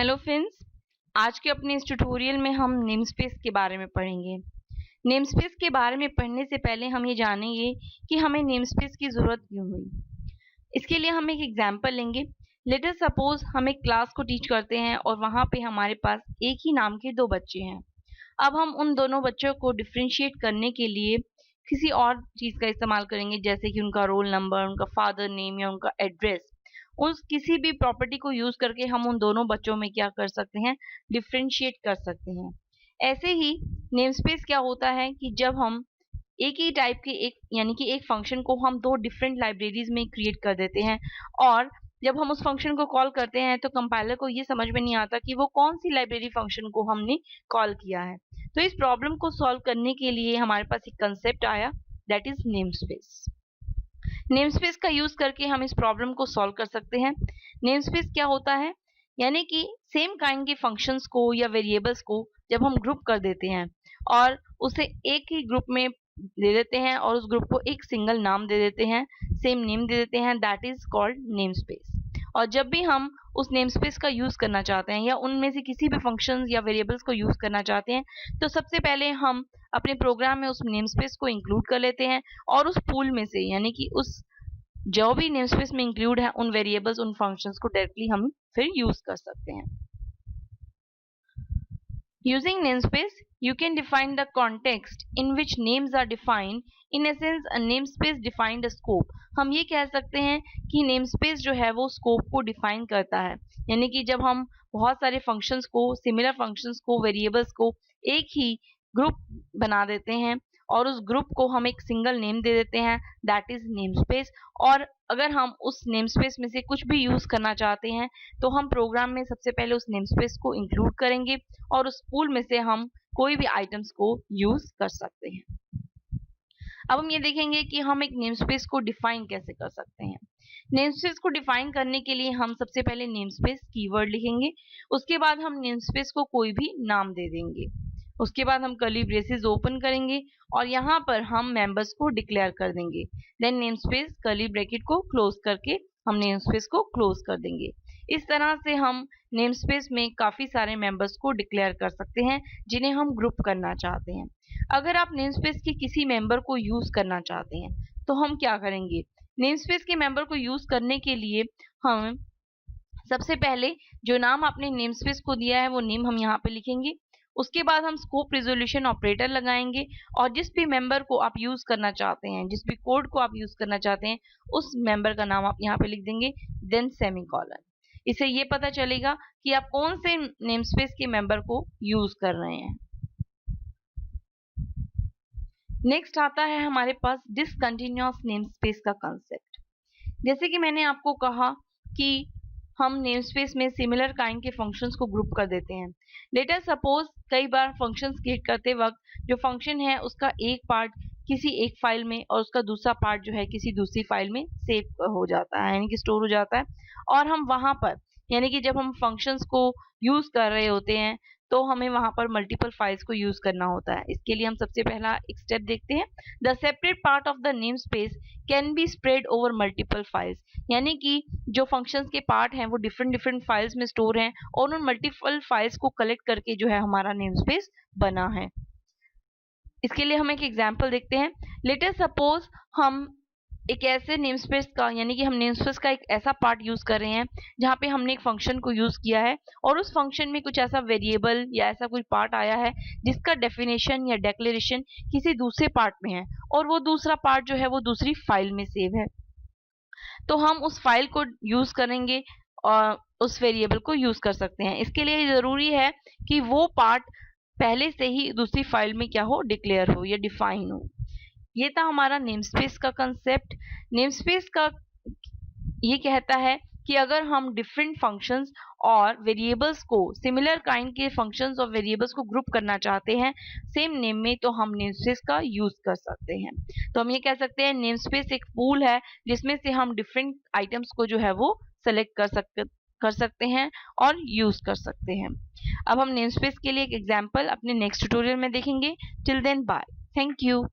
Hello friends, आज के अपने इस ट्यूटोरियल में हम नेमस्पेस के बारे में पढ़ेंगे। नेमस्पेस के बारे में पढ़ने से पहले हम ये जानेंगे कि हमें नेमस्पेस की ज़रूरत क्यों हुई। इसके लिए हम एक एग्जांपल लेंगे। लेट अस सपोज हम एक क्लास को टीच करते हैं और वहाँ पे हमारे पास एक ही नाम के दो बच्चे हैं। अब हम उन दोनों बच्चों को डिफ्रेंशिएट करने के लिए किसी और चीज़ का इस्तेमाल करेंगे, जैसे कि उनका रोल नंबर, उनका फादर नेम या उनका एड्रेस। उस किसी भी प्रॉपर्टी को यूज करके हम उन दोनों बच्चों में क्या कर सकते हैं, डिफ्रेंशिएट कर सकते हैं। ऐसे ही नेमस्पेस क्या होता है कि जब हम एक ही टाइप के एक यानी कि एक फंक्शन को हम दो डिफरेंट लाइब्रेरीज में क्रिएट कर देते हैं और जब हम उस फंक्शन को कॉल करते हैं तो कंपाइलर को ये समझ में नहीं आता कि वो कौन सी लाइब्रेरी फंक्शन को हमने कॉल किया है। तो इस प्रॉब्लम को सॉल्व करने के लिए हमारे पास एक कंसेप्ट आया, दैट इज नेमस्पेस। नेमस्पेस का यूज करके हम इस प्रॉब्लम को सॉल्व कर सकते हैं। नेमस्पेस क्या होता है, यानी कि सेम काइंड के फंक्शंस को या वेरिएबल्स को जब हम ग्रुप कर देते हैं और उसे एक ही ग्रुप में दे देते हैं और उस ग्रुप को एक सिंगल नाम दे देते हैं, सेम नेम दे देते हैं, दैट इज कॉल्ड नेमस्पेस। और जब भी हम उस नेमस्पेस का यूज करना चाहते हैं या उनमें से किसी भी फंक्शंस या वेरिएबल्स को यूज करना चाहते हैं तो सबसे पहले हम अपने प्रोग्राम में उस नेमस्पेस को इंक्लूड कर लेते हैं और उस पूल में से यानी कि उस जो भी नेमस्पेस में इंक्लूड है उन वेरिएबल्स, उन फंक्शंस को डायरेक्टली हम फिर यूज कर सकते हैं। Using namespace, you can define the context in which names are defined. In essence, a namespace defined a scope. हम ये कह सकते हैं कि namespace जो है वो scope को define करता है, यानी कि जब हम बहुत सारे functions को, similar functions को, variables को एक ही ग्रुप बना देते हैं और उस ग्रुप को हम एक सिंगल नेम दे देते हैं, दैट इज नेमस्पेस। और अगर हम उस नेमस्पेस में से कुछ भी यूज करना चाहते हैं तो हम प्रोग्राम में सबसे पहले उस नेमस्पेस को इंक्लूड करेंगे और उस पूल में से हम कोई भी आइटम्स को यूज कर सकते हैं। अब हम ये देखेंगे कि हम एक नेमस्पेस को डिफाइन कैसे कर सकते हैं। नेमस्पेस को डिफाइन करने के लिए हम सबसे पहले नेमस्पेस कीवर्ड लिखेंगे, उसके बाद हम नेमस्पेस को कोई भी नाम दे देंगे, उसके बाद हम कर्ली ब्रेसेस ओपन करेंगे और यहाँ पर हम मेंबर्स को डिक्लेयर कर देंगे। देन नेमस्पेस कर्ली ब्रैकेट को क्लोज करके हम नेमस्पेस को क्लोज कर देंगे। इस तरह से हम नेमस्पेस में काफी सारे मेंबर्स को डिक्लेयर कर सकते हैं जिन्हें हम ग्रुप करना चाहते हैं। अगर आप नेमस्पेस के किसी मेंबर को यूज करना चाहते हैं तो हम क्या करेंगे, नेमस्पेस के मेंबर को यूज करने के लिए हम सबसे पहले जो नाम आपने नेमस्पेस को दिया है वो नेम हम यहाँ पे लिखेंगे, उसके बाद हम स्कोप रिजोल्यूशन ऑपरेटर लगाएंगे और जिस भी मेंबर को आप यूज करना चाहते हैं, जिस भी कोड को आप यूज करना चाहते हैं उस मेंबर का नाम आप यहाँ पे लिख देंगे, देन सेमीकोलन। इससे ये पता चलेगा कि आप कौन से नेमस्पेस के मेंबर को यूज कर रहे हैं। नेक्स्ट आता है हमारे पास डिसकंटिन्यूअस नेमस्पेस का कंसेप्ट। जैसे कि मैंने आपको कहा कि हम नेमस्पेस में सिमिलर काइंड के फंक्शंस को ग्रुप कर देते हैं। लेट अस सपोज कई बार फंक्शंस क्रिएट करते वक्त जो फंक्शन है उसका एक पार्ट किसी एक फाइल में और उसका दूसरा पार्ट जो है किसी दूसरी फाइल में सेव हो जाता है, यानी कि स्टोर हो जाता है, और हम वहां पर यानी कि जब हम फंक्शंस को यूज कर रहे होते हैं तो हमें वहां पर मल्टीपल फाइल्स को यूज करना होता है। इसके लिए हम सबसे पहला एक स्टेप देखते हैं, the separate part of the name space can be spread over multiple files, यानी कि जो फंक्शंस के पार्ट हैं वो डिफरेंट फाइल्स में स्टोर हैं और उन मल्टीपल फाइल्स को कलेक्ट करके जो है हमारा नेम स्पेस बना है। इसके लिए हम एक एग्जांपल देखते हैं। लेट अस सपोज हम एक ऐसे नेमस्पेस का यानी कि हम नेमस्पेस का एक ऐसा पार्ट यूज कर रहे हैं जहाँ पे हमने एक फंक्शन को यूज किया है और उस फंक्शन में कुछ ऐसा वेरिएबल या ऐसा कोई पार्ट आया है जिसका डेफिनेशन या डेक्लेरेशन किसी दूसरे पार्ट में है और वो दूसरा पार्ट जो है वो दूसरी फाइल में सेव है। तो हम उस फाइल को यूज करेंगे और उस वेरिएबल को यूज कर सकते हैं। इसके लिए जरूरी है कि वो पार्ट पहले से ही दूसरी फाइल में क्या हो, डिक्लेयर हो या डिफाइन हो। ये था हमारा नेमस्पेस का कंसेप्ट। नेमस्पेस का ये कहता है कि अगर हम डिफरेंट फंक्शंस और वेरिएबल्स को, सिमिलर काइंड के फंक्शंस और वेरिएबल्स को ग्रुप करना चाहते हैं सेम नेम में, तो हम नेमस्पेस का यूज कर सकते हैं। तो हम ये कह सकते हैं नेमस्पेस एक पूल है जिसमें से हम डिफरेंट आइटम्स को जो है वो सेलेक्ट कर सकते हैं और यूज कर सकते हैं। अब हम नेमस्पेस के लिए एक एग्जांपल अपने नेक्स्ट ट्यूटोरियल में देखेंगे। Till then bye, thank you.